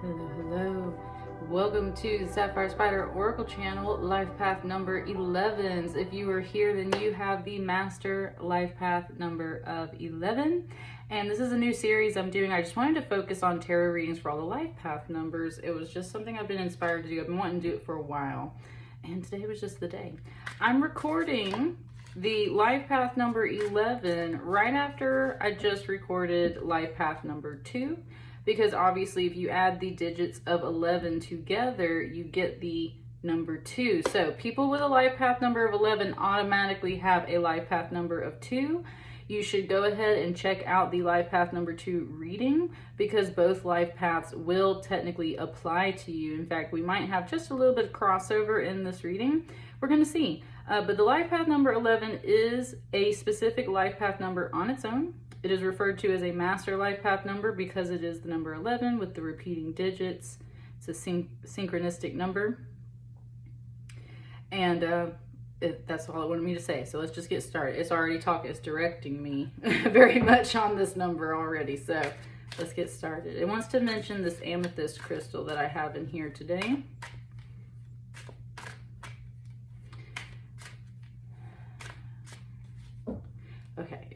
Hello, hello. Welcome to the Sapphire Spider Oracle channel, life path number 11s. If you are here, then you have the master life path number of 11. And this is a new series I'm doing. I just wanted to focus on tarot readings for all the life path numbers. It was just something I've been inspired to do. I've been wanting to do it for a while. And today was just the day. I'm recording the life path number 11 right after I just recorded life path number 2. Because obviously if you add the digits of 11 together, you get the number 2. So people with a life path number of 11 automatically have a life path number of 2. You should go ahead and check out the life path number 2 reading because both life paths will technically apply to you. In fact, we might have just a little bit of crossover in this reading. We're going to see. But the life path number 11 is a specific life path number on its own. It is referred to as a master life path number because it is the number 11 with the repeating digits. It's a synchronistic number. And that's all it wanted me to say. So let's just get started. It's already talking, it's directing me very much on this number already. So let's get started. It wants to mention this amethyst crystal that I have in here today. Okay,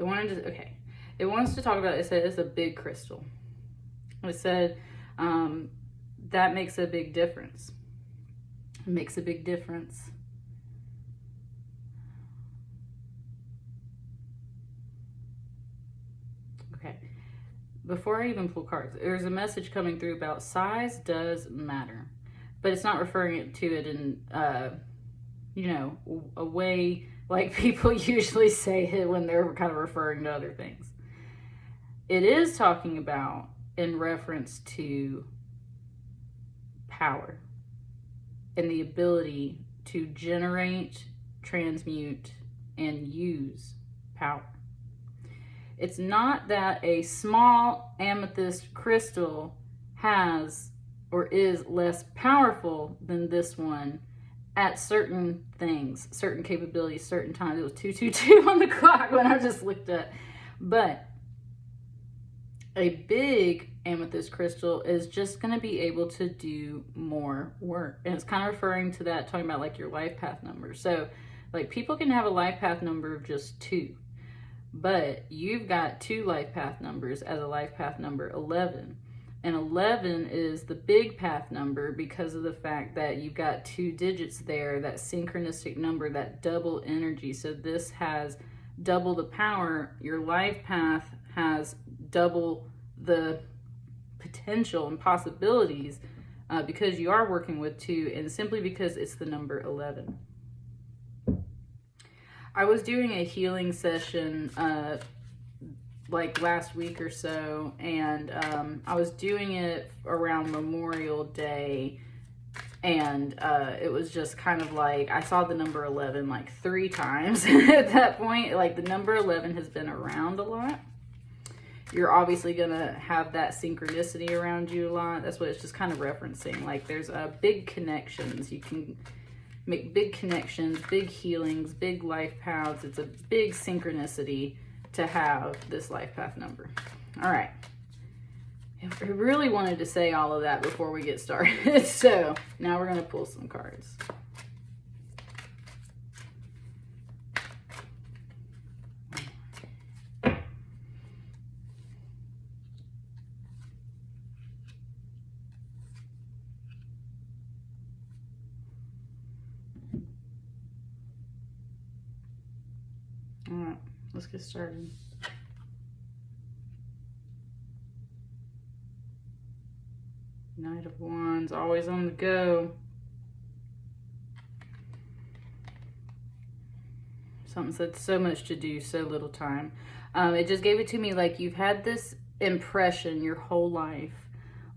it wants to talk about, it said it's a big crystal. It said that makes a big difference. It makes a big difference. Okay, before I even pull cards, there's a message coming through about size does matter, but it's not referring to it in, you know, a way like people usually say it when they're kind of referring to other things. It is talking about in reference to power and the ability to generate, transmute, and use power. It's not that a small amethyst crystal has or is less powerful than this one at certain things, certain capabilities, certain times. It was 222 on the clock when I just looked at. But a big amethyst crystal is just going to be able to do more work. And it's kind of referring to that, talking about like your life path number. So like people can have a life path number of just 2, but you've got 2 life path numbers as a life path number 11. And 11 is the big path number because of the fact that you've got 2 digits there, that synchronistic number, that double energy. So this has double the power. Your life path has double the potential and possibilities because you are working with 2 and simply because it's the number 11. I was doing a healing session like last week or so, and I was doing it around Memorial Day, and it was just kind of like I saw the number 11 like 3 times at that point. Like the number 11 has been around a lot. You're obviously gonna have that synchronicity around you a lot. That's what it's just kind of referencing. Like there's big connections. You can make big connections, big healings, big life paths. It's a big synchronicity to have this life path number. All right. I really wanted to say all of that before we get started. So now we're going to pull some cards. All right. Let's get started. Knight of Wands, always on the go. Something said so much to do, so little time. It just gave it to me like you've had this impression your whole life.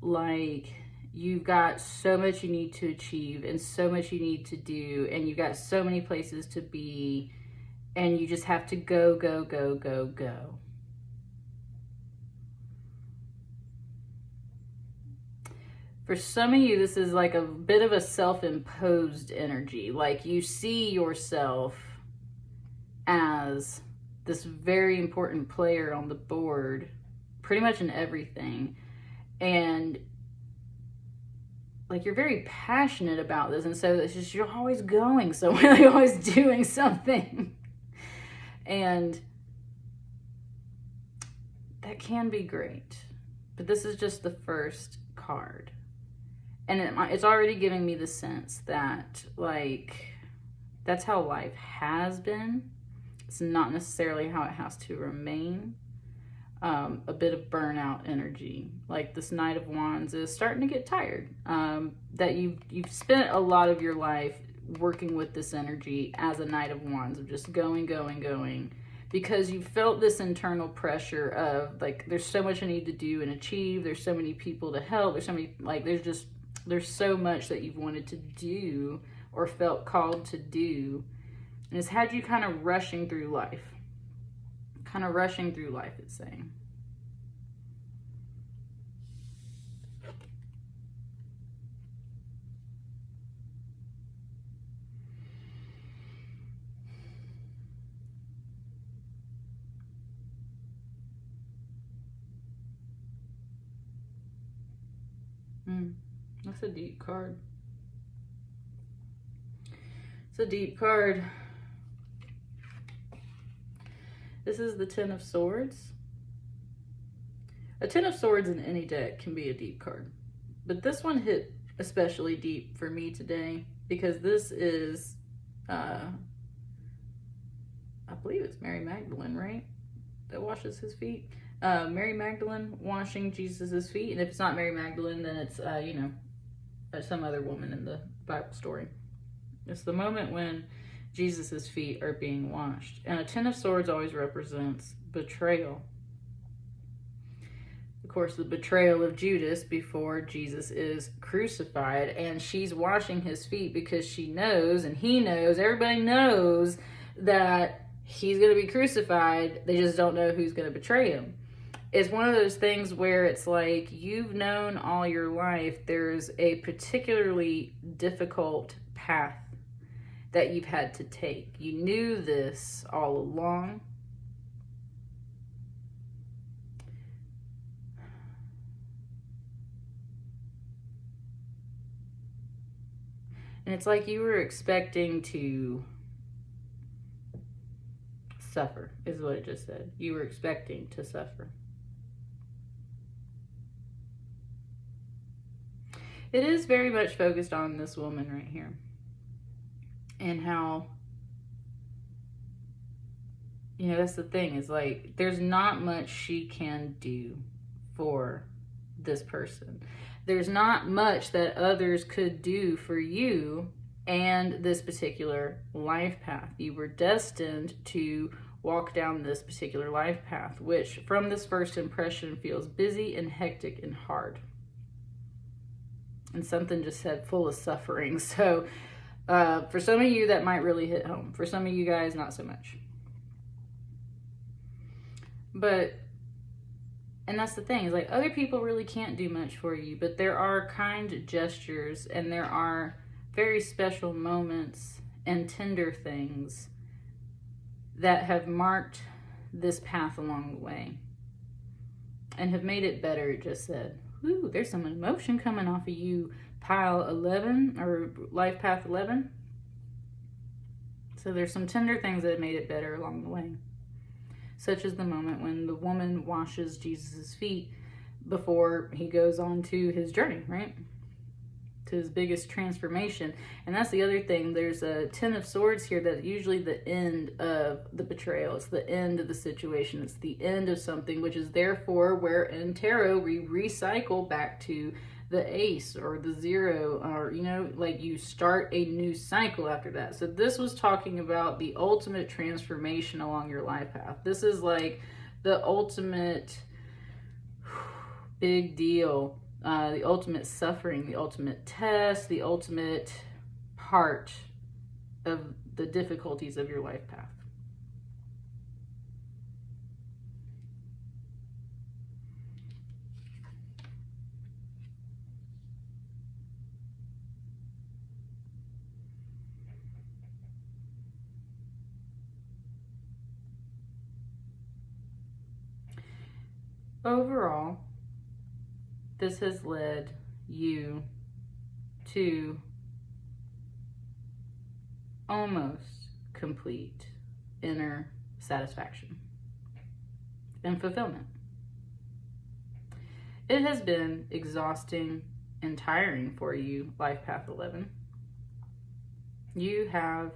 Like you've got so much you need to achieve and so much you need to do. And you've got so many places to be. And you just have to go, go, go, go, go. For some of you, this is like a bit of a self-imposed energy. Like you see yourself as this very important player on the board, pretty much in everything. And like you're very passionate about this, and so it's just you're always going somewhere, you're always doing something. And that can be great. But this is just the first card. And it's already giving me the sense that, like, that's how life has been. It's not necessarily how it has to remain. A bit of burnout energy. Like this Knight of Wands is starting to get tired. That you've spent a lot of your life working with this energy as a Knight of Wands, of just going, because you felt this internal pressure of, like, there's so much I need to do and achieve. There's so many people to help. There's so many, like, there's so much that you've wanted to do or felt called to do. And it's had you kind of rushing through life. It's saying. That's a deep card. It's a deep card. This is the Ten of Swords. A Ten of Swords in any deck can be a deep card. But this one hit especially deep for me today because this is, I believe it's Mary Magdalene, right? That washes his feet. Mary Magdalene washing Jesus's feet. And if it's not Mary Magdalene, then it's, some other woman in the Bible story. It's the moment when Jesus's feet are being washed. And a Ten of Swords always represents betrayal. Of course, the betrayal of Judas before Jesus is crucified. And she's washing his feet because she knows, and he knows, everybody knows that he's going to be crucified. They just don't know who's going to betray him. It's one of those things where it's like you've known all your life there's a particularly difficult path that you've had to take. You knew this all along. And it's like you were expecting to suffer, is what it just said. You were expecting to suffer. It is very much focused on this woman right here. And how, that's the thing, is like, there's not much she can do for this person. There's not much that others could do for you and this particular life path. You were destined to walk down this particular life path, which from this first impression feels busy and hectic and hard. And something just said full of suffering. So for some of you, that might really hit home. For some of you guys, not so much. And that's the thing, is like other people really can't do much for you, but there are kind gestures and there are very special moments and tender things that have marked this path along the way and have made it better, it just said. Ooh, there's some emotion coming off of you, pile 11, or life path 11. So there's some tender things that have made it better along the way. Such as the moment when the woman washes Jesus's feet before he goes on to his journey, right? To his biggest transformation. And that's the other thing. There's a Ten of Swords here that's usually the end of the betrayal. It's the end of the situation. It's the end of something, which is therefore where in tarot we recycle back to the ace or the zero, or, like you start a new cycle after that. So this was talking about the ultimate transformation along your life path. This is like the ultimate big deal. The ultimate suffering, the ultimate test, the ultimate part of the difficulties of your life path. Overall, this has led you to almost complete inner satisfaction and fulfillment. It has been exhausting and tiring for you, Life Path 11. You have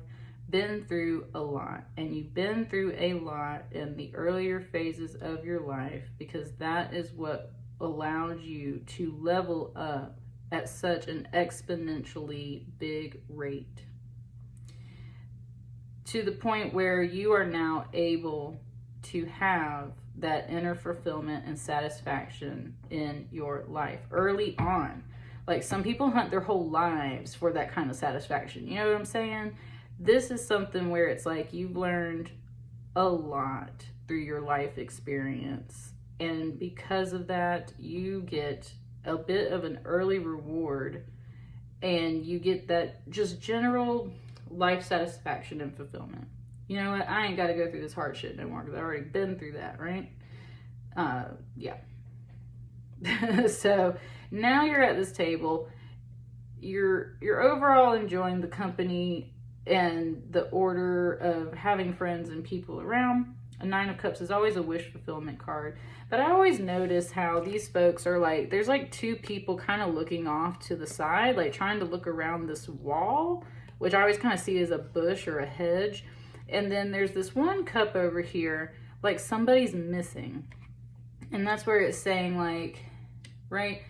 been through a lot, and you've been through a lot in the earlier phases of your life because that is what allowed you to level up at such an exponentially big rate, to the point where you are now able to have that inner fulfillment and satisfaction in your life early on. Like, some people hunt their whole lives for that kind of satisfaction. You know what I'm saying? This is something where it's like you've learned a lot through your life experience, and because of that you get a bit of an early reward, and you get that just general life satisfaction and fulfillment. You know what? I ain't got to go through this hard shit no more because I've already been through that, right? Yeah. So now you're at this table. You're overall enjoying the company and the order of having friends and people around. A Nine of Cups is always a wish fulfillment card. But I always notice how these folks are like, there's like two people kind of looking off to the side, like trying to look around this wall, which I always kind of see as a bush or a hedge. And then there's this one cup over here, like somebody's missing. And that's where it's saying, like, right,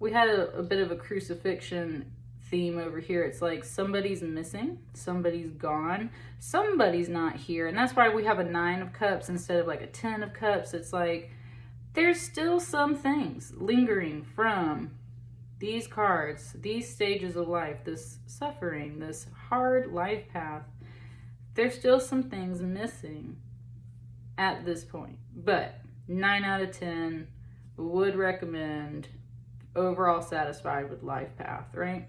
we had a bit of a crucifixion theme over here. It's like somebody's missing, somebody's gone, somebody's not here. And that's why we have a Nine of Cups instead of like a Ten of Cups. It's like there's still some things lingering from these cards, these stages of life, this suffering, this hard life path. There's still some things missing at this point. But 9 out of 10 would recommend overall satisfied with life path, right?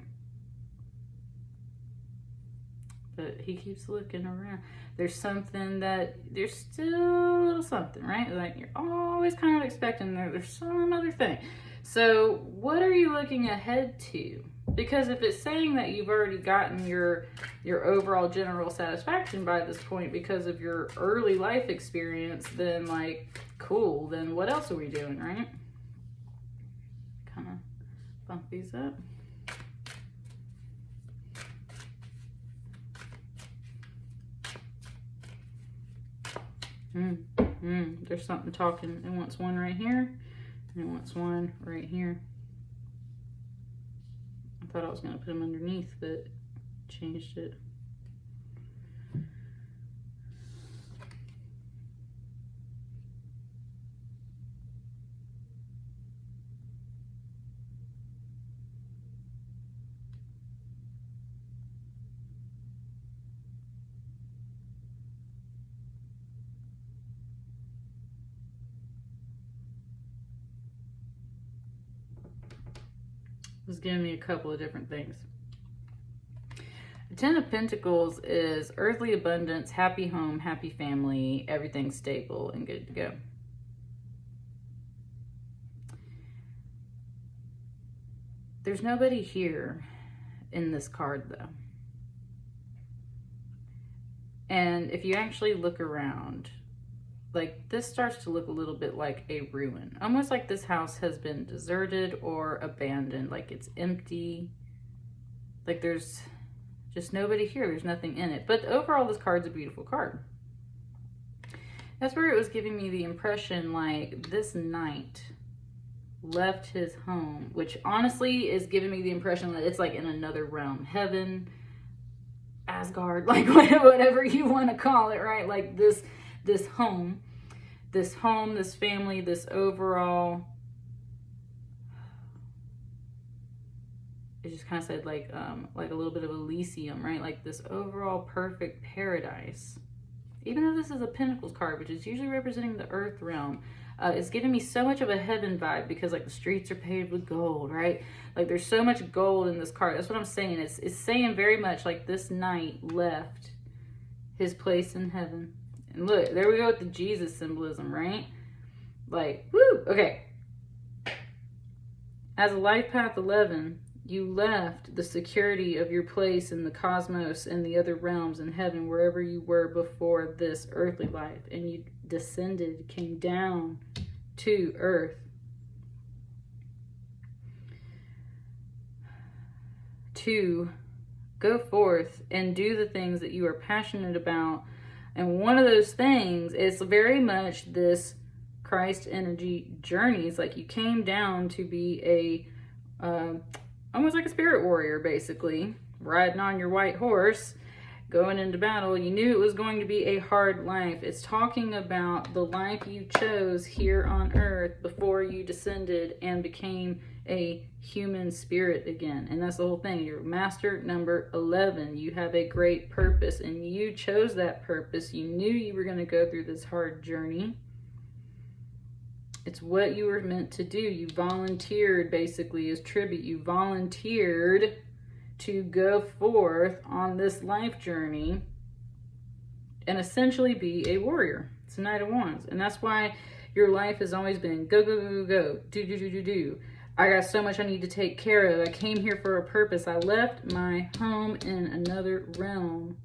But he keeps looking around. There's something that, there's still a little something, right? Like you're always kind of expecting there's some other thing. So what are you looking ahead to? Because if it's saying that you've already gotten your overall general satisfaction by this point because of your early life experience, then like, cool, then what else are we doing, right? Kind of bump these up. There's something talking. It wants one right here, and it wants one right here. I thought I was going to put them underneath, but changed it. It's giving me a couple of different things. The Ten of Pentacles is earthly abundance, happy home, happy family, everything's stable and good to go. There's nobody here in this card though. And if you actually look around, like this starts to look a little bit like a ruin. Almost like this house has been deserted or abandoned, like it's empty. Like there's just nobody here, there's nothing in it. But overall, this card's a beautiful card. That's where it was giving me the impression like this knight left his home, which honestly is giving me the impression that it's like in another realm. Heaven, Asgard, like whatever you want to call it, right? Like this home, this family, this overall, it just kind of said like a little bit of Elysium, right? Like this overall perfect paradise. Even though this is a Pentacles card, which is usually representing the earth realm, it's giving me so much of a heaven vibe because like the streets are paved with gold, right? Like there's so much gold in this card. That's what I'm saying. It's saying very much like this knight left his place in heaven. And look, there we go with the Jesus symbolism, right? Like, woo, okay. As a life path 11, You left the security of your place in the cosmos and the other realms in heaven, wherever you were before this earthly life, and you descended, came down to earth to go forth and do the things that you are passionate about. And one of those things is very much this Christ energy journey. It's like you came down to be a almost like a spirit warrior, basically, riding on your white horse, going into battle. You knew it was going to be a hard life. It's talking about the life you chose here on earth before you descended and became a human spirit again. And that's the whole thing. You're master number 11. You have a great purpose, and you chose that purpose. You knew you were going to go through this hard journey. It's what you were meant to do. You volunteered, basically, as tribute. You volunteered to go forth on this life journey and essentially be a warrior. It's a Knight of Wands. And that's why your life has always been go, go, go, go, go. Do, do, do, do, do. I got so much I need to take care of. I came here for a purpose. I left my home in another realm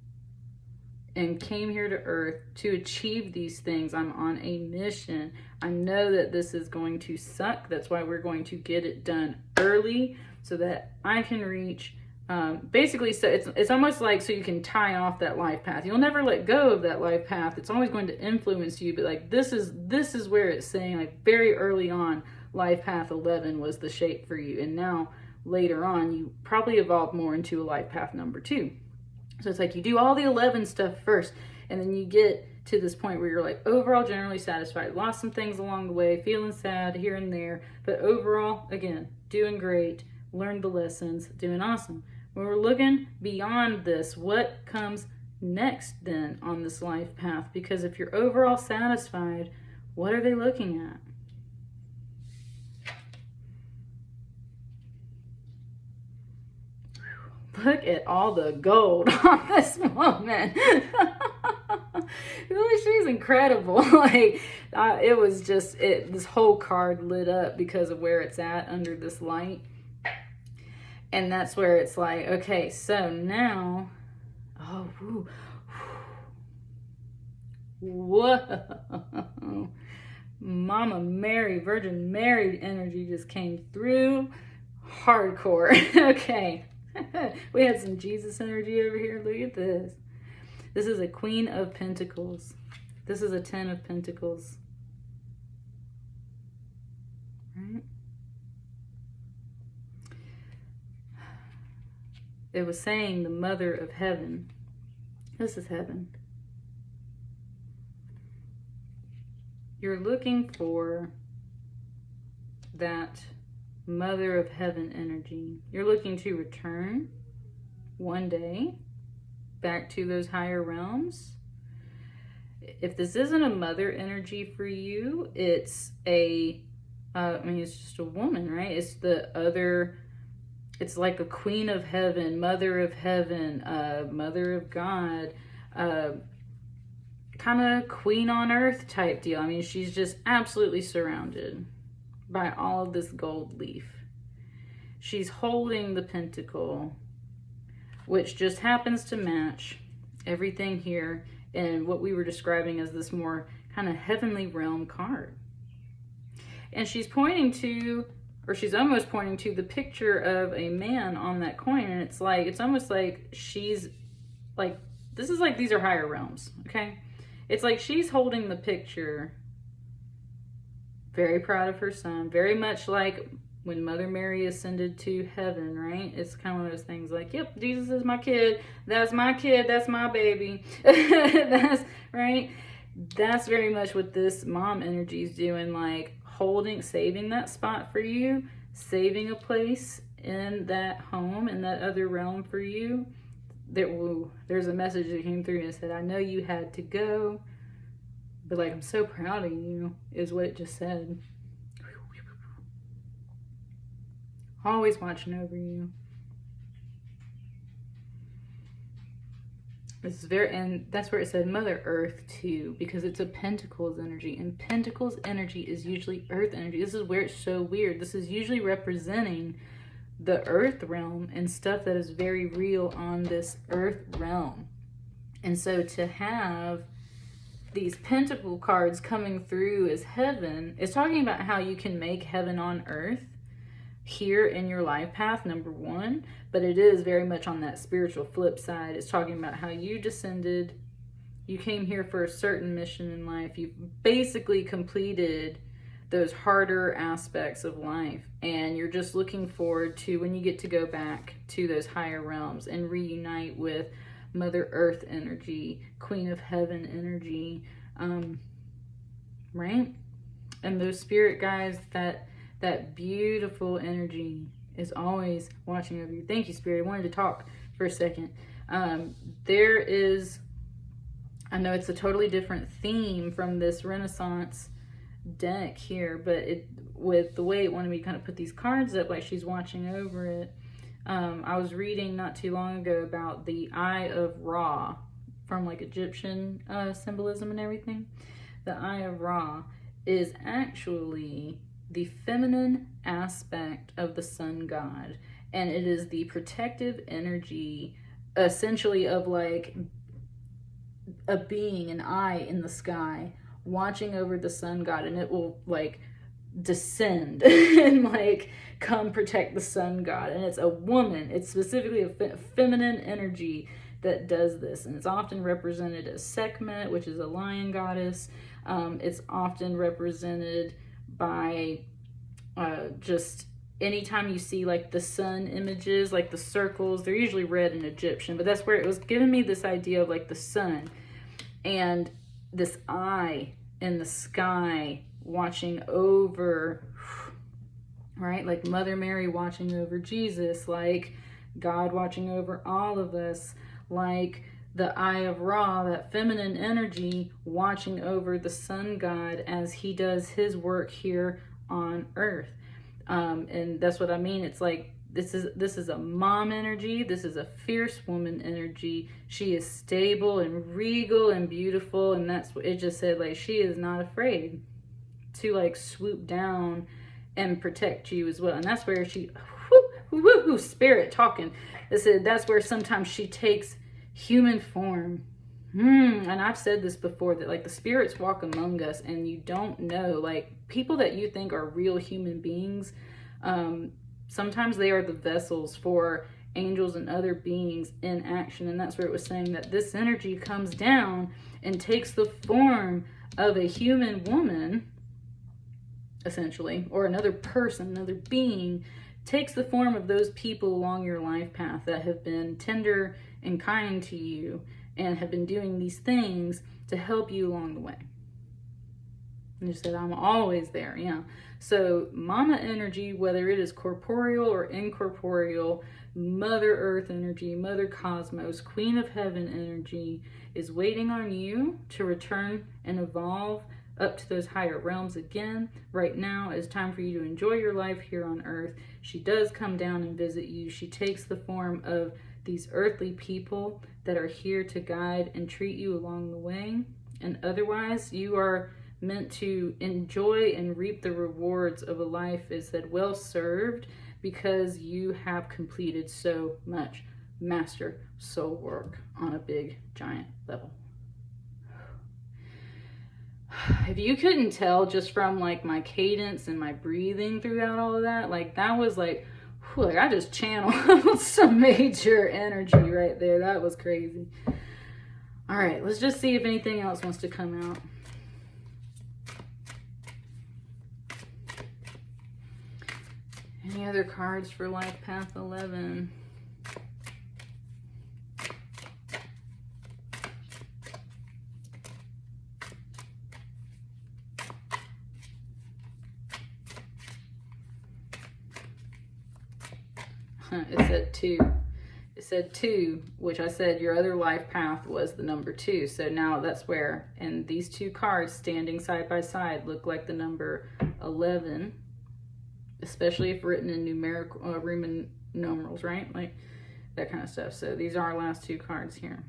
and came here to earth to achieve these things. I'm on a mission. I know that this is going to suck. That's why we're going to get it done early so that I can reach, basically, so it's almost like so you can tie off that life path. You'll never let go of that life path. It's always going to influence you, but like this is where it's saying, like, very early on, life path 11 was the shape for you. And now later on, you probably evolved more into a life path number 2. So it's like you do all the 11 stuff first, and then you get to this point where you're like overall generally satisfied. Lost some things along the way, feeling sad here and there, but overall, again, doing great, learned the lessons, doing awesome. When we're looking beyond this, what comes next then on this life path? Because if you're overall satisfied, what are they looking at? Look at all the gold on this woman. She's incredible. Like, it was just, this whole card lit up because of where it's at under this light. And that's where it's like, okay, so now, oh, woo, whoa. Mama Mary, Virgin Mary energy just came through hardcore. Okay. We had some Jesus energy over here. Look at this. This is a Queen of Pentacles. This is a 10 of Pentacles. Right? It was saying the Mother of Heaven. This is heaven. You're looking for that Mother of Heaven energy. You're looking to return one day back to those higher realms. If this isn't a mother energy for you, it's a, it's just a woman, right? It's the other, it's like a Queen of Heaven, Mother of Heaven, Mother of God, kind of Queen on Earth type deal. I mean, she's just absolutely surrounded by all of this gold leaf. She's holding the pentacle, which just happens to match everything here and what we were describing as this more kind of heavenly realm card. And she's pointing to, or she's almost pointing to the picture of a man on that coin. And it's like, it's almost like she's like, this is like, these are higher realms, okay? It's like she's holding the picture, very proud of her son, very much like when Mother Mary ascended to heaven, right? It's kind of one of those things like, yep, Jesus is my kid. That's my kid. That's my baby. That's right. That's very much what this mom energy is doing, like holding, saving that spot for you, saving a place in that home, in that other realm for you. There's a message that came through and it said, I know you had to go, but like, I'm so proud of you, is what it just said. Always watching over you. This is and that's where it said Mother Earth too, because it's a Pentacles energy, and Pentacles energy is usually Earth energy. This is where it's so weird. This is usually representing the earth realm and stuff that is very real on this earth realm. And so to have these pentacle cards coming through as heaven is talking about how you can make heaven on earth here in your life path, number one. But it is very much on that spiritual flip side. It's talking about how you descended, you came here for a certain mission in life, you've basically completed those harder aspects of life, and you're just looking forward to when you get to go back to those higher realms and reunite with Mother Earth energy, Queen of Heaven energy, right? And those spirit guides, that beautiful energy is always watching over you. Thank you, Spirit. I wanted to talk for a second. There is, I know it's a totally different theme from this Renaissance deck here, but it, with the way it wanted me to kind of put these cards up, like she's watching over it. I was reading not too long ago about the Eye of Ra from like Egyptian symbolism and everything. The Eye of Ra is actually the feminine aspect of the sun god, and it is the protective energy essentially of like a being, an eye in the sky watching over the sun god, and it will like descend and like come protect the sun god. And it's a woman, it's specifically a feminine energy that does this, and it's often represented as Sekhmet, which is a lion goddess. It's often represented by just anytime you see like the sun images, like the circles, they're usually red in Egyptian, but that's where it was giving me this idea of like the sun and this eye in the sky watching over, right? Like Mother Mary watching over Jesus, like God watching over all of us, like the Eye of Ra, that feminine energy watching over the sun god as he does his work here on earth. And that's what I mean. It's like this is a mom energy. This is a fierce woman energy. She is stable and regal and beautiful, and that's what it just said. Like she is not afraid to like swoop down and protect you as well. And that's where she, spirit talking. It said that's where sometimes she takes human form. And I've said this before, that like the spirits walk among us and you don't know, like people that you think are real human beings, sometimes they are the vessels for angels and other beings in action. And that's where it was saying that this energy comes down and takes the form of a human woman, essentially, or another person, another being, takes the form of those people along your life path that have been tender and kind to you and have been doing these things to help you along the way. And you said, I'm always there. Yeah. So mama energy, whether it is corporeal or incorporeal, Mother Earth energy, Mother Cosmos, Queen of Heaven energy is waiting on you to return and evolve up to those higher realms again. Right now is time for you to enjoy your life here on earth. She does come down and visit you. She takes the form of these earthly people that are here to guide and treat you along the way. And otherwise, you are meant to enjoy and reap the rewards of a life is that well served, because you have completed so much master soul work on a big giant level. If you couldn't tell just from like my cadence and my breathing throughout all of that, like that was like, whew, like I just channeled some major energy right there. That was crazy. All right, let's just see if anything else wants to come out. Any other cards for Life Path 11? It said 2. It said 2, which I said your other life path was the number 2. So now that's where, and these two cards standing side by side look like the number 11, especially if written in numerical Roman numerals, right? Like that kind of stuff. So these are our last two cards here.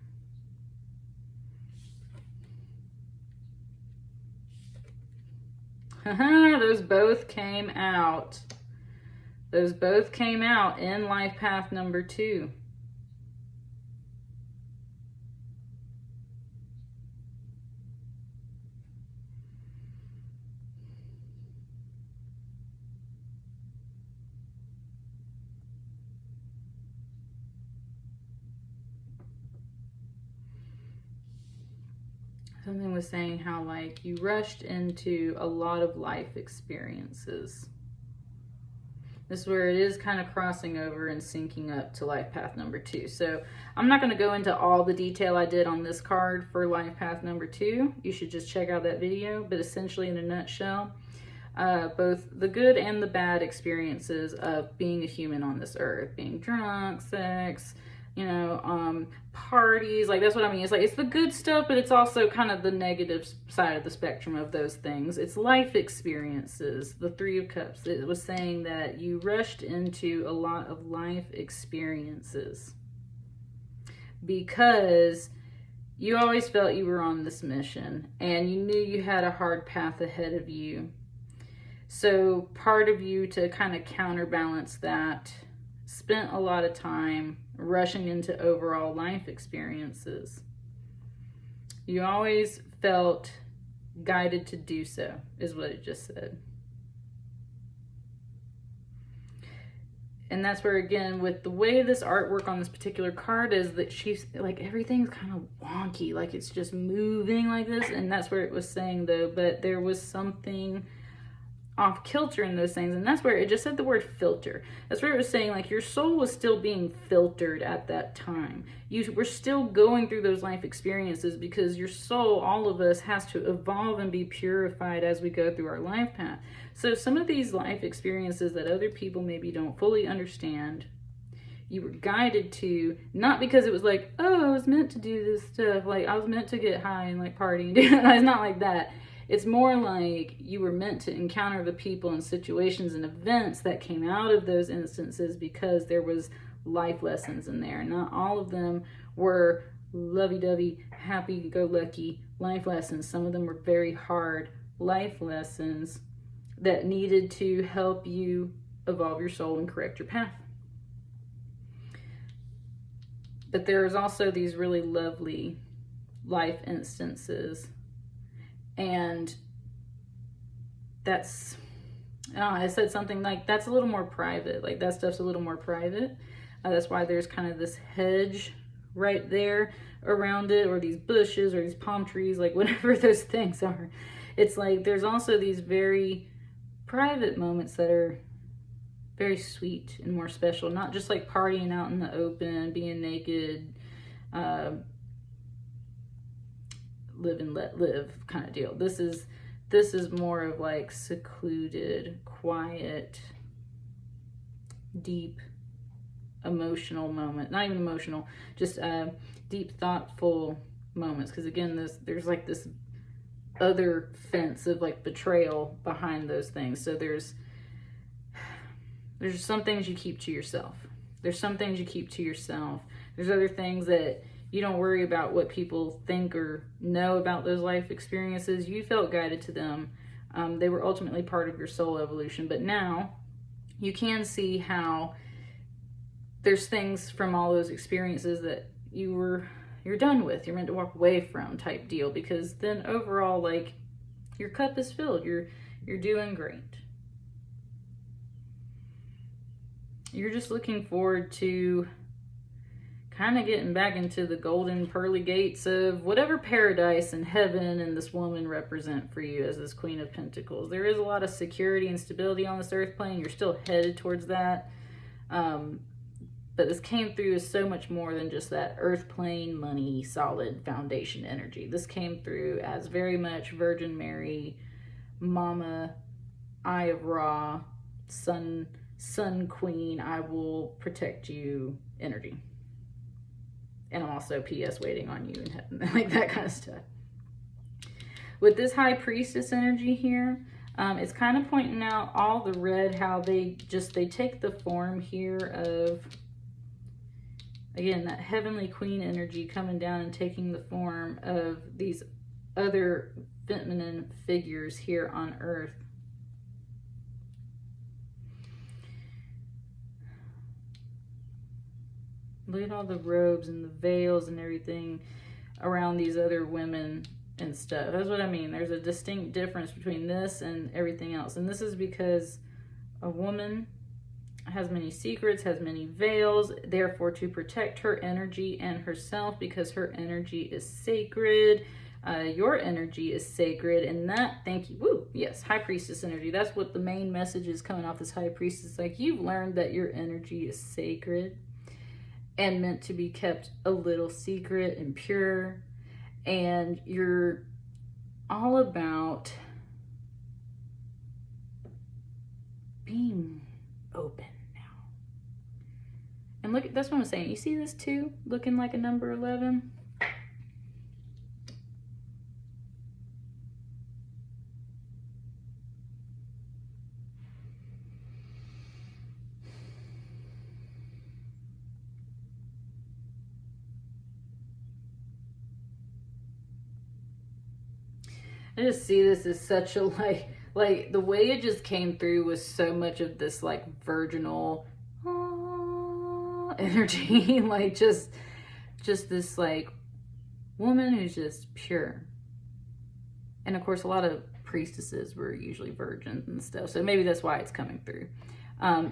Haha, those both came out. Those both came out in life path number 2. Something was saying how like you rushed into a lot of life experiences. This is where it is kind of crossing over and syncing up to life path number 2. So I'm not going to go into all the detail I did on this card for life path number 2. You should just check out that video. But essentially, in a nutshell, both the good and the bad experiences of being a human on this earth, being drunk, sex, you know, parties, like that's what I mean. It's like, it's the good stuff, but it's also kind of the negative side of the spectrum of those things. It's life experiences, the 3 of Cups. It was saying that you rushed into a lot of life experiences because you always felt you were on this mission and you knew you had a hard path ahead of you. So part of you, to kind of counterbalance that, spent a lot of time rushing into overall life experiences. You always felt guided to do so, is what it just said. And that's where, again, with the way this artwork on this particular card is, that she's like, everything's kind of wonky, like it's just moving like this. And that's where it was saying, though, but there was something off kilter in those things. And that's where it just said the word filter. That's where it was saying like your soul was still being filtered at that time. You were still going through those life experiences because your soul, all of us, has to evolve and be purified as we go through our life path. So some of these life experiences that other people maybe don't fully understand, you were guided to, not because it was like, oh, I was meant to do this stuff, like I was meant to get high and like party and do that. It's not like that. It's more like you were meant to encounter the people and situations and events that came out of those instances because there was life lessons in there. Not all of them were lovey-dovey, happy-go-lucky life lessons. Some of them were very hard life lessons that needed to help you evolve your soul and correct your path. But there's also these really lovely life instances. And that's, I said something like, that's a little more private. Like that stuff's a little more private. That's why there's kind of this hedge right there around it, or these bushes or these palm trees, like whatever those things are. It's like there's also these very private moments that are very sweet and more special. Not just like partying out in the open, being naked, live and let live kind of deal. This is more of like secluded, quiet, deep, emotional moment. Not even emotional, just deep, thoughtful moments. Because again, there's like this other fence of like betrayal behind those things. So there's some things you keep to yourself. There's some things you keep to yourself. There's other things that you don't worry about what people think or know about those life experiences. You felt guided to them. They were ultimately part of your soul evolution. But now you can see how there's things from all those experiences that you're done with. You're meant to walk away from, type deal. Because then overall, like, your cup is filled. You're doing great. You're just looking forward to kind of getting back into the golden pearly gates of whatever paradise and heaven and this woman represent for you as this Queen of Pentacles. There is a lot of security and stability on this earth plane. You're still headed towards that. But this came through as so much more than just that earth plane, money, solid foundation energy. This came through as very much Virgin Mary, Mama, Eye of Ra, Sun Queen, I will protect you energy. And I'm also P.S. waiting on you in heaven, like that kind of stuff. With this High Priestess energy here, it's kind of pointing out all the red, how they take the form here of, again, that Heavenly Queen energy coming down and taking the form of these other feminine figures here on Earth. Look at all the robes and the veils and everything around these other women and stuff. That's what I mean. There's a distinct difference between this and everything else. And this is because a woman has many secrets, has many veils, therefore to protect her energy and herself, because her energy is sacred. Your energy is sacred, and that, thank you, woo, yes, High Priestess energy. That's what the main message is coming off this High Priestess. Like, you've learned that your energy is sacred and meant to be kept a little secret and pure, and you're all about being open now. And look, that's what I'm saying. You see this too, looking like a number 11? I just see this as such a like the way it just came through was so much of this like virginal energy, like just this like woman who's just pure. And of course, a lot of priestesses were usually virgins and stuff, so maybe that's why it's coming through.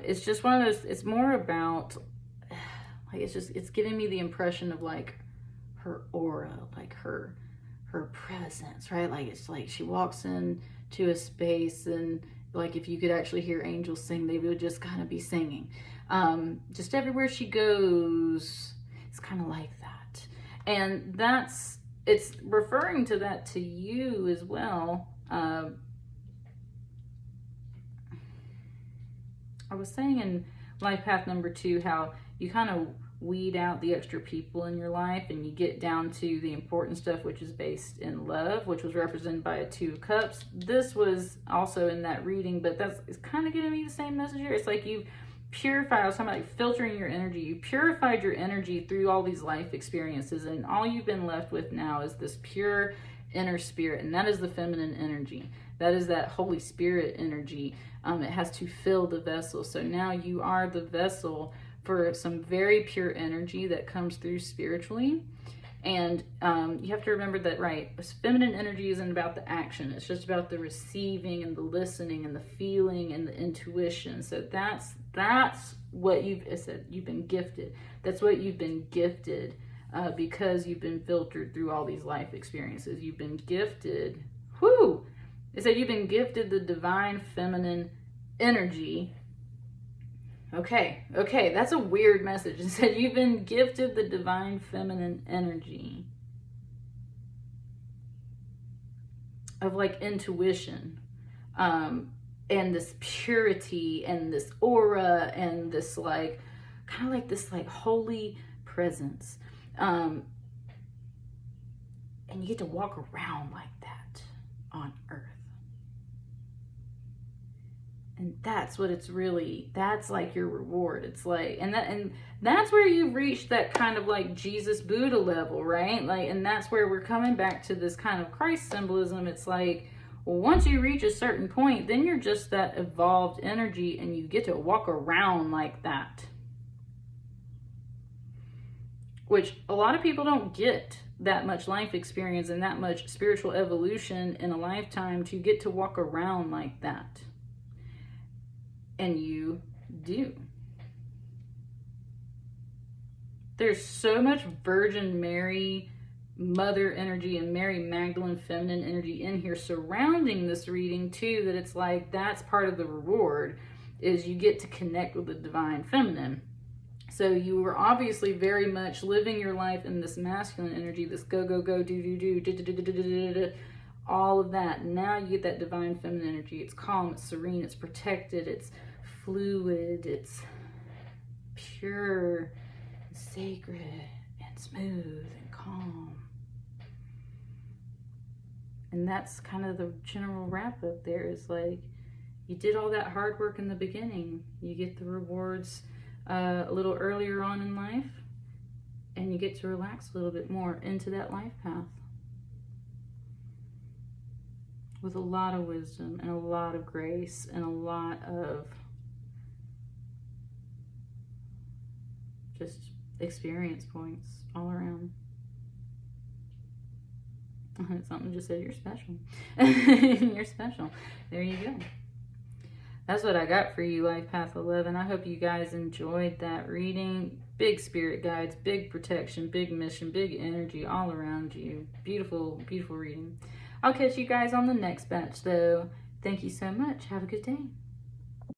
It's just one of those. It's more about like it's giving me the impression of like her aura, like her presence, right? Like it's like she walks into a space, and like if you could actually hear angels sing, they would just kind of be singing. Just everywhere she goes, it's kind of like that. And it's referring to that to you as well. I was saying in life path number 2 how you kind of weed out the extra people in your life, and you get down to the important stuff, which is based in love, which was represented by a 2 of Cups. This was also in that reading, but it's kind of giving me the same message here. It's like you've purified. I was talking about like filtering your energy. You purified your energy through all these life experiences, and all you've been left with now is this pure inner spirit, and that is the feminine energy. That is that Holy Spirit energy. It has to fill the vessel. So now you are the vessel for some very pure energy that comes through spiritually. And you have to remember that, right, feminine energy isn't about the action. It's just about the receiving and the listening and the feeling and the intuition. So that's what you've been gifted. That's what you've been gifted because you've been filtered through all these life experiences. You've been gifted, it said you've been gifted the divine feminine energy. Okay, that's a weird message. It said you've been gifted the divine feminine energy of like intuition, and this purity and this aura and this like kind of like this like holy presence, and you get to walk around like that on earth. And that's what it's really, that's like your reward. It's like, and that's where you've reached that kind of like Jesus Buddha level, right? Like, and that's where we're coming back to this kind of Christ symbolism. It's like, well, once you reach a certain point, then you're just that evolved energy, and you get to walk around like that. Which a lot of people don't get that much life experience and that much spiritual evolution in a lifetime to get to walk around like that. And you do. There's so much Virgin Mary mother energy and Mary Magdalene feminine energy in here surrounding this reading too, that it's like that's part of the reward, is you get to connect with the divine feminine. So you were obviously very much living your life in this masculine energy, this go, do, all of that. Now you get that divine feminine energy. It's calm, it's serene, it's protected, it's fluid, it's pure, and sacred, and smooth, and calm. And that's kind of the general wrap up there, is like, you did all that hard work in the beginning. You get the rewards a little earlier on in life, and you get to relax a little bit more into that life path with a lot of wisdom and a lot of grace and a lot of just experience points all around. Something just said you're special. You're special. There you go. That's what I got for you, Life Path 11. I hope you guys enjoyed that reading. Big spirit guides, big protection, big mission, big energy all around you. Beautiful, beautiful reading. I'll catch you guys on the next batch, though. Thank you so much. Have a good day.